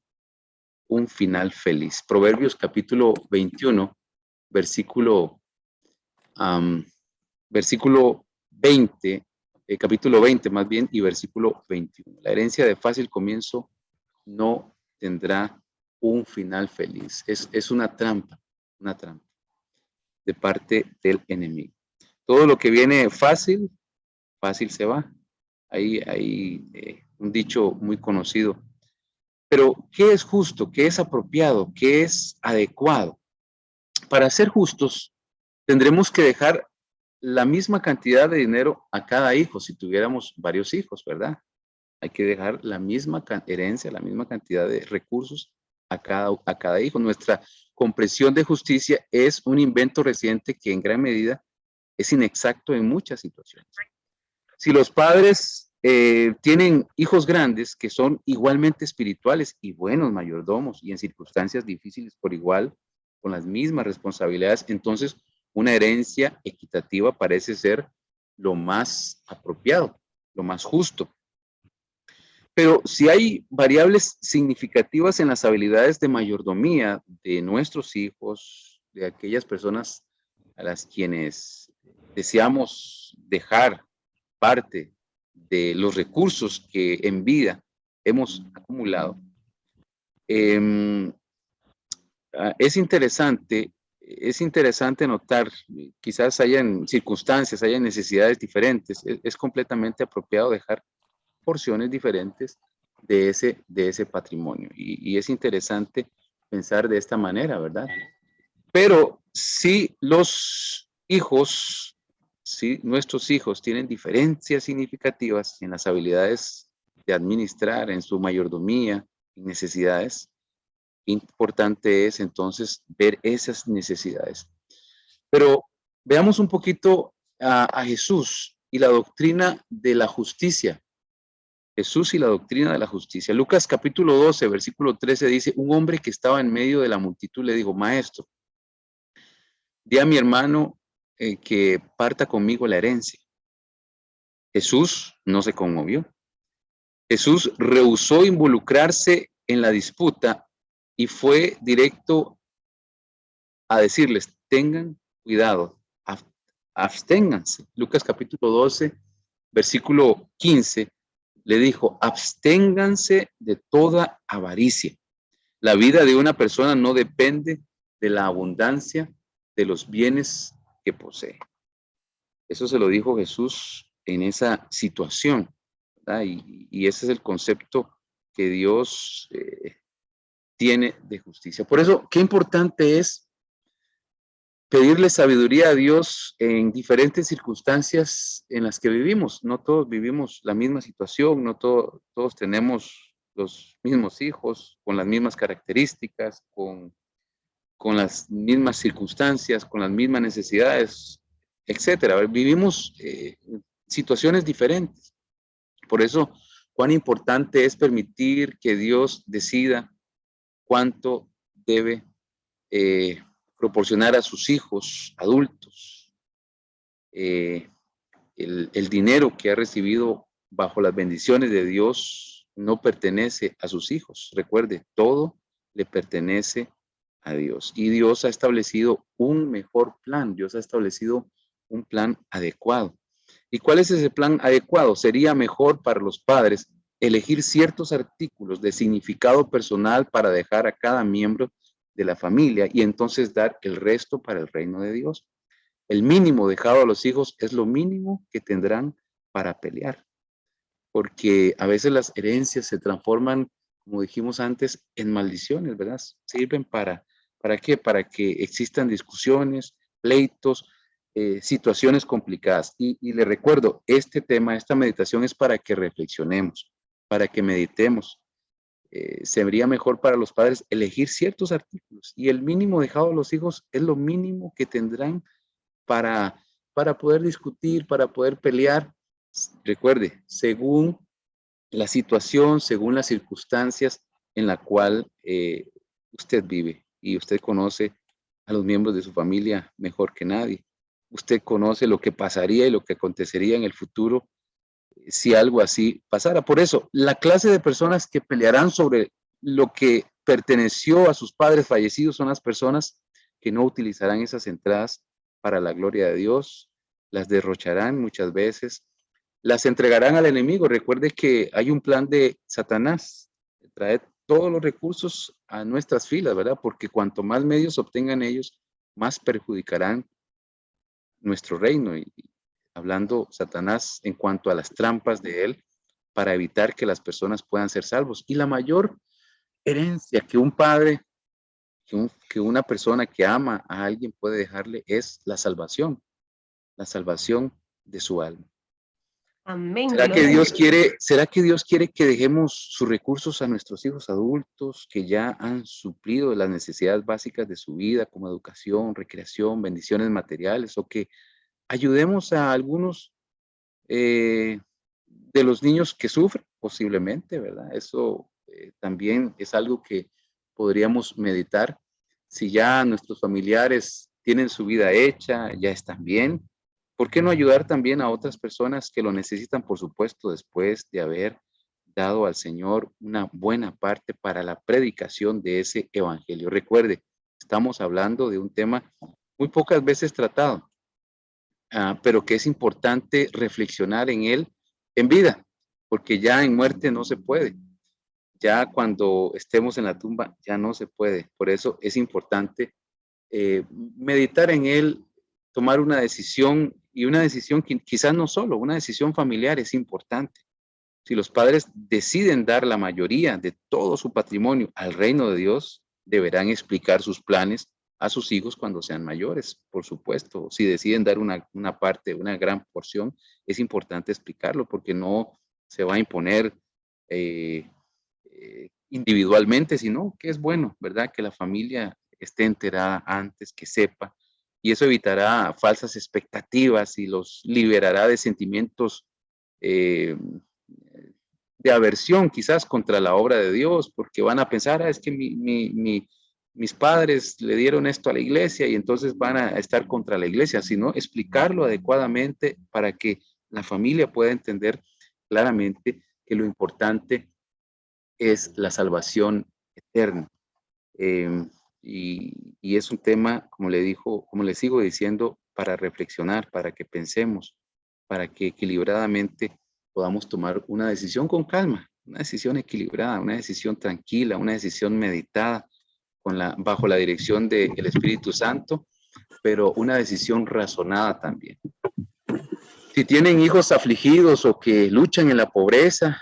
final feliz. Proverbios capítulo 21, versículo 20, capítulo 20 más bien, y versículo 21. La herencia de fácil comienzo no tendrá un final feliz. Es una trampa de parte del enemigo. Todo lo que viene fácil, fácil se va. Hay un dicho muy conocido. Pero, ¿qué es justo? ¿Qué es apropiado? ¿Qué es adecuado? Para ser justos, tendremos que dejar la misma cantidad de dinero a cada hijo, si tuviéramos varios hijos, ¿verdad? Hay que dejar la misma herencia, la misma cantidad de recursos a cada hijo. Nuestra comprensión de justicia es un invento reciente que en gran medida es inexacto en muchas situaciones. Si los padres tienen hijos grandes que son igualmente espirituales y buenos mayordomos y en circunstancias difíciles por igual, con las mismas responsabilidades, entonces una herencia equitativa parece ser lo más apropiado, lo más justo. Pero si hay variables significativas en las habilidades de mayordomía de nuestros hijos, de aquellas personas a las quienes deseamos dejar parte de los recursos que en vida hemos acumulado, es interesante notar, quizás hayan circunstancias, hayan necesidades diferentes, es completamente apropiado dejar porciones diferentes de ese patrimonio. Y es interesante pensar de esta manera, ¿verdad? Pero si los hijos, si nuestros hijos tienen diferencias significativas en las habilidades de administrar, en su mayordomía, en necesidades, importante es entonces ver esas necesidades. Pero veamos un poquito a Jesús y la doctrina de la justicia. Jesús y la doctrina de la justicia. Lucas capítulo 12, versículo 13 dice, un hombre que estaba en medio de la multitud le dijo, maestro, di a mi hermano que parta conmigo la herencia. Jesús no se conmovió. Jesús rehusó involucrarse en la disputa y fue directo a decirles, tengan cuidado, absténganse. Lucas capítulo 12, versículo 15, le dijo, absténganse de toda avaricia. La vida de una persona no depende de la abundancia de los bienes que posee. Eso se lo dijo Jesús en esa situación, ¿verdad? Y ese es el concepto que Dios tiene de justicia. Por eso, qué importante es pedirle sabiduría a Dios en diferentes circunstancias en las que vivimos. No todos vivimos la misma situación, no todos tenemos los mismos hijos, con las mismas características, con las mismas circunstancias, con las mismas necesidades, etcétera. Vivimos situaciones diferentes. Por eso, cuán importante es permitir que Dios decida cuánto debe proporcionar a sus hijos adultos. El dinero que ha recibido bajo las bendiciones de Dios no pertenece a sus hijos. Recuerde, todo le pertenece a Dios. Y Dios ha establecido un mejor plan. Dios ha establecido un plan adecuado. ¿Y cuál es ese plan adecuado? Sería mejor para los padres elegir ciertos artículos de significado personal para dejar a cada miembro de la familia y entonces dar el resto para el reino de Dios. El mínimo dejado a los hijos es lo mínimo que tendrán para pelear. Porque a veces las herencias se transforman, como dijimos antes, en maldiciones, ¿verdad? Sirven ¿para qué? Para que existan discusiones, pleitos, situaciones complicadas. Y le recuerdo, este tema, esta meditación es para que reflexionemos, para que meditemos. Sería mejor para los padres elegir ciertos artículos y el mínimo dejado a los hijos es lo mínimo que tendrán para poder discutir, para poder pelear. Recuerde, según la situación, según las circunstancias en la cual usted vive y usted conoce a los miembros de su familia mejor que nadie. Usted conoce lo que pasaría y lo que acontecería en el futuro si algo así pasara. Por eso, la clase de personas que pelearán sobre lo que perteneció a sus padres fallecidos son las personas que no utilizarán esas entradas para la gloria de Dios, las derrocharán muchas veces, las entregarán al enemigo. Recuerde que hay un plan de Satanás, de traer todos los recursos a nuestras filas, ¿verdad? Porque cuanto más medios obtengan ellos, más perjudicarán nuestro reino. Y hablando Satanás en cuanto a las trampas de él para evitar que las personas puedan ser salvos. Y la mayor herencia que un padre, que una persona que ama a alguien puede dejarle es la salvación de su alma. Amén. ¿Será que Dios quiere que dejemos sus recursos a nuestros hijos adultos que ya han suplido las necesidades básicas de su vida, como educación, recreación, bendiciones materiales, o que ayudemos a algunos de los niños que sufren, posiblemente, ¿verdad? Eso también es algo que podríamos meditar. Si ya nuestros familiares tienen su vida hecha, ya están bien, ¿por qué no ayudar también a otras personas que lo necesitan, por supuesto, después de haber dado al Señor una buena parte para la predicación de ese evangelio? Recuerde, estamos hablando de un tema muy pocas veces tratado, pero que es importante reflexionar en él en vida, porque ya en muerte no se puede. Ya cuando estemos en la tumba ya no se puede. Por eso es importante meditar en él, tomar una decisión, y una decisión que quizás no solo, una decisión familiar es importante. Si los padres deciden dar la mayoría de todo su patrimonio al reino de Dios, deberán explicar sus planes a sus hijos cuando sean mayores, por supuesto. Si deciden dar una parte, una gran porción, es importante explicarlo porque no se va a imponer individualmente, sino que es bueno, ¿verdad? Que la familia esté enterada antes, que sepa, y eso evitará falsas expectativas y los liberará de sentimientos de aversión quizás contra la obra de Dios, porque van a pensar, es que mis padres le dieron esto a la iglesia y entonces van a estar contra la iglesia, sino explicarlo adecuadamente para que la familia pueda entender claramente que lo importante es la salvación eterna. Y es un tema, como le sigo diciendo, para reflexionar, para que pensemos, para que equilibradamente podamos tomar una decisión con calma, una decisión equilibrada, una decisión tranquila, una decisión meditada, bajo la dirección del Espíritu Santo, pero una decisión razonada también. Si tienen hijos afligidos o que luchan en la pobreza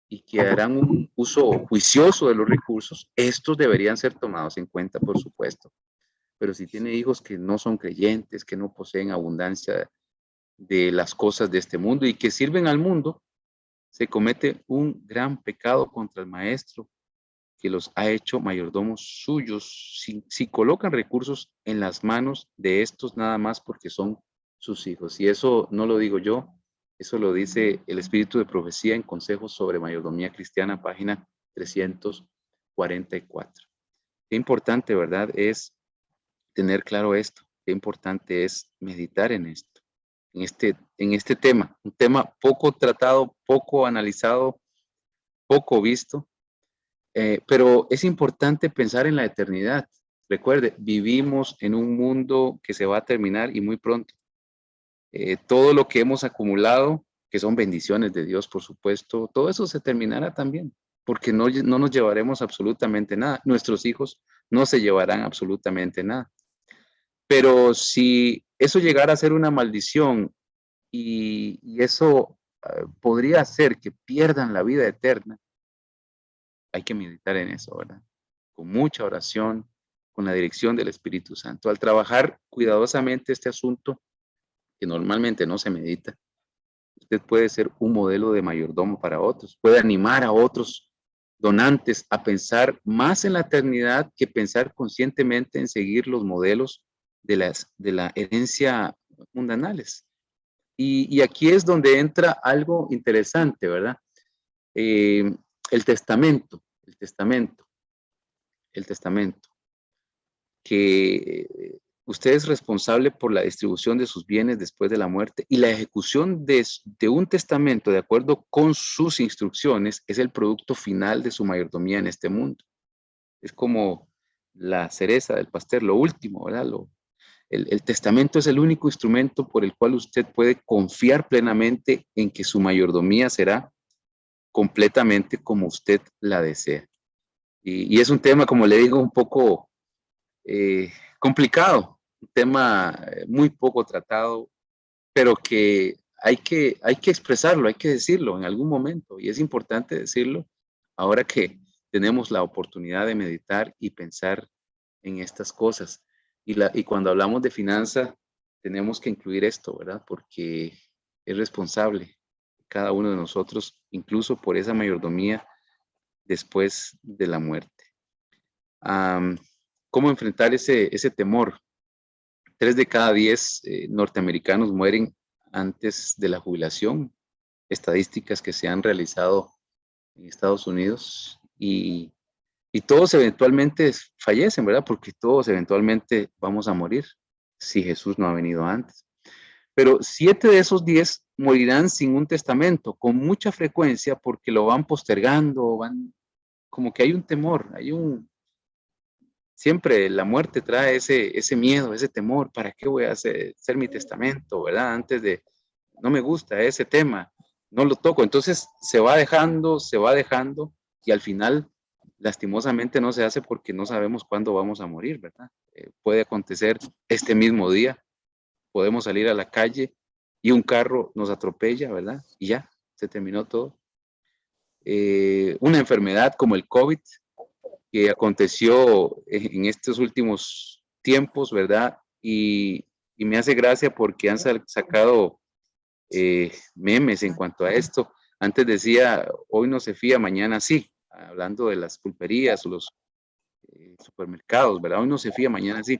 y que harán un uso juicioso de los recursos, estos deberían ser tomados en cuenta, por supuesto. Pero si tiene hijos que no son creyentes, que no poseen abundancia de las cosas de este mundo y que sirven al mundo, se comete un gran pecado contra el maestro que los ha hecho mayordomos suyos si colocan recursos en las manos de estos nada más porque son sus hijos. Y eso no lo digo yo, eso lo dice el Espíritu de Profecía en Consejos sobre Mayordomía Cristiana, página 344. Qué importante, ¿verdad? Es tener claro esto. Qué importante es meditar en esto, en este tema. Un tema poco tratado, poco analizado, poco visto. Pero es importante pensar en la eternidad. Recuerde, vivimos en un mundo que se va a terminar y muy pronto. Todo lo que hemos acumulado, que son bendiciones de Dios, por supuesto, todo eso se terminará también, porque no nos llevaremos absolutamente nada. Nuestros hijos no se llevarán absolutamente nada. Pero si eso llegara a ser una maldición y eso podría hacer que pierdan la vida eterna, hay que meditar en eso, ¿verdad? Con mucha oración, con la dirección del Espíritu Santo. Al trabajar cuidadosamente este asunto, que normalmente no se medita, usted puede ser un modelo de mayordomo para otros, puede animar a otros donantes a pensar más en la eternidad que pensar conscientemente en seguir los modelos de la herencia mundanales. Y aquí es donde entra algo interesante, ¿verdad? El testamento, que usted es responsable por la distribución de sus bienes después de la muerte y la ejecución de un testamento de acuerdo con sus instrucciones es el producto final de su mayordomía en este mundo. Es como la cereza del pastel, lo último, ¿verdad? El testamento es el único instrumento por el cual usted puede confiar plenamente en que su mayordomía será completamente como usted la desea. Y es un tema, como le digo, un poco complicado, un tema muy poco tratado, pero que hay que expresarlo, hay que decirlo en algún momento. Y es importante decirlo ahora que tenemos la oportunidad de meditar y pensar en estas cosas. Y cuando hablamos de finanza, tenemos que incluir esto, ¿verdad? Porque es responsable cada uno de nosotros, incluso por esa mayordomía después de la muerte. ¿Cómo enfrentar ese temor? 3 de cada 10 norteamericanos mueren antes de la jubilación. Estadísticas que se han realizado en Estados Unidos y todos eventualmente fallecen, ¿verdad? Porque todos eventualmente vamos a morir si Jesús no ha venido antes. Pero 7 de esos 10 morirán sin un testamento, con mucha frecuencia porque lo van postergando, como que hay un temor, siempre la muerte trae ese miedo, ese temor, ¿para qué voy a hacer mi testamento, verdad? No me gusta ese tema, no lo toco, entonces se va dejando y al final lastimosamente no se hace porque no sabemos cuándo vamos a morir, ¿verdad? Puede acontecer este mismo día, podemos salir a la calle y un carro nos atropella, ¿verdad? Y ya, se terminó todo. Una enfermedad como el COVID, que aconteció en estos últimos tiempos, ¿verdad? Y me hace gracia porque han sacado memes en cuanto a esto. Antes decía, hoy no se fía, mañana sí, hablando de las pulperías o los supermercados, ¿verdad? Hoy no se fía, mañana sí.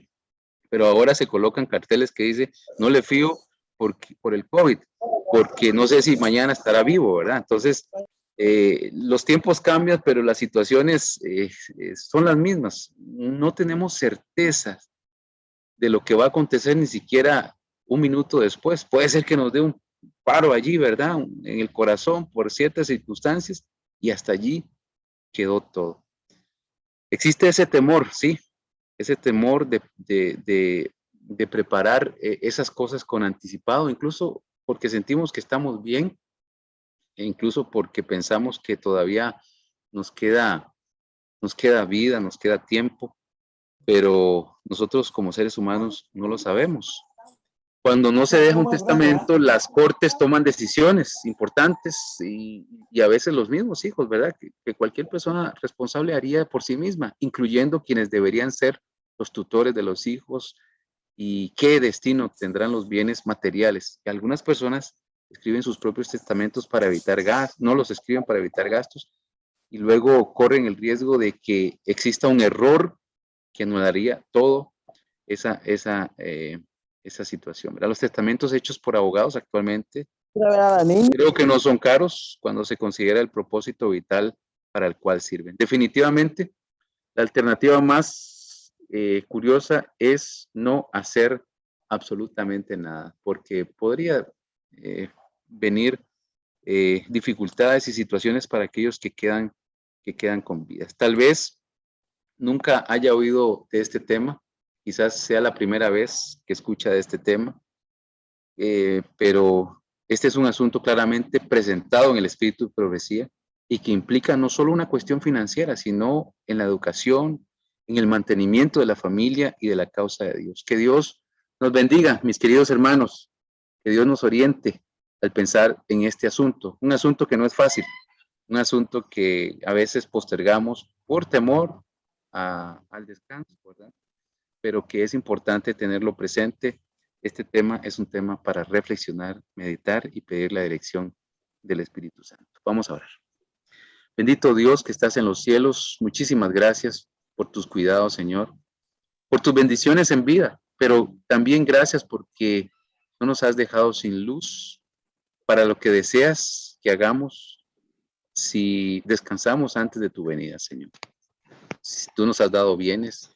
Pero ahora se colocan carteles que dice, no le fío por el COVID, porque no sé si mañana estará vivo, ¿verdad? Entonces, los tiempos cambian, pero las situaciones son las mismas. No tenemos certeza de lo que va a acontecer ni siquiera un minuto después. Puede ser que nos dé un paro allí, ¿verdad? En el corazón por ciertas circunstancias y hasta allí quedó todo. Existe ese temor, sí, ese temor de preparar esas cosas con anticipado, incluso porque sentimos que estamos bien, e incluso porque pensamos que todavía nos queda vida, nos queda tiempo, pero nosotros como seres humanos no lo sabemos. Cuando no se deja un testamento, las cortes toman decisiones importantes y a veces los mismos hijos, ¿verdad? Que cualquier persona responsable haría por sí misma, incluyendo quienes deberían ser los tutores de los hijos y qué destino tendrán los bienes materiales. Y algunas personas escriben sus propios testamentos para evitar gastos, no los escriben para evitar gastos y luego corren el riesgo de que exista un error que anularía todo esa situación, ¿verdad? Los testamentos hechos por abogados actualmente creo que no son caros cuando se considera el propósito vital para el cual sirven. Definitivamente, la alternativa más curiosa es no hacer absolutamente nada, porque podría venir dificultades y situaciones para aquellos que quedan con vidas. Tal vez nunca haya oído de este tema, quizás sea la primera vez que escucha de este tema, pero este es un asunto claramente presentado en el espíritu de profecía y que implica no solo una cuestión financiera, sino en la educación, en el mantenimiento de la familia y de la causa de Dios. Que Dios nos bendiga, mis queridos hermanos, que Dios nos oriente al pensar en este asunto, un asunto que no es fácil, un asunto que a veces postergamos por temor al descanso, ¿verdad? Pero que es importante tenerlo presente. Este tema es un tema para reflexionar, meditar y pedir la dirección del Espíritu Santo. Vamos a orar. Bendito Dios que estás en los cielos, muchísimas gracias por tus cuidados, Señor, por tus bendiciones en vida, pero también gracias porque no nos has dejado sin luz para lo que deseas que hagamos si descansamos antes de tu venida, Señor. Si tú nos has dado bienes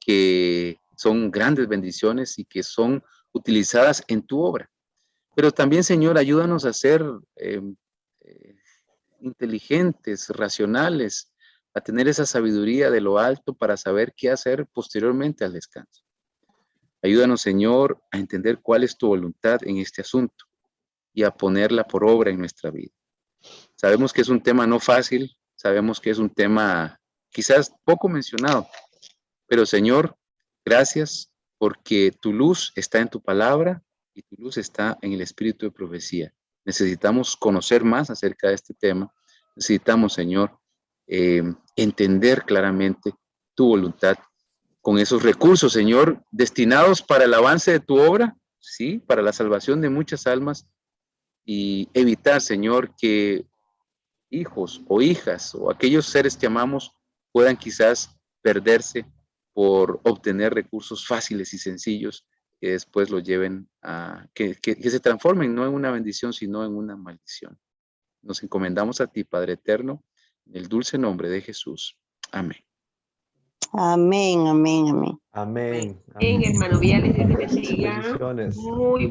que son grandes bendiciones y que son utilizadas en tu obra. Pero también, Señor, ayúdanos a ser inteligentes, racionales, a tener esa sabiduría de lo alto para saber qué hacer posteriormente al descanso. Ayúdanos, Señor, a entender cuál es tu voluntad en este asunto y a ponerla por obra en nuestra vida. Sabemos que es un tema no fácil, sabemos que es un tema quizás poco mencionado, pero, Señor, gracias porque tu luz está en tu palabra y tu luz está en el espíritu de profecía. Necesitamos conocer más acerca de este tema. Necesitamos, Señor, entender claramente tu voluntad con esos recursos, Señor, destinados para el avance de tu obra, sí, para la salvación de muchas almas y evitar, Señor, que hijos o hijas o aquellos seres que amamos puedan quizás perderse por obtener recursos fáciles y sencillos que después los lleven a que se transformen no en una bendición, sino en una maldición. Nos encomendamos a ti, Padre eterno, en el dulce nombre de Jesús. Amén. Amén, amén, amén. Amén. Amén, hermano Viales, Dios te Muchas bendiga. bendiciones. Muy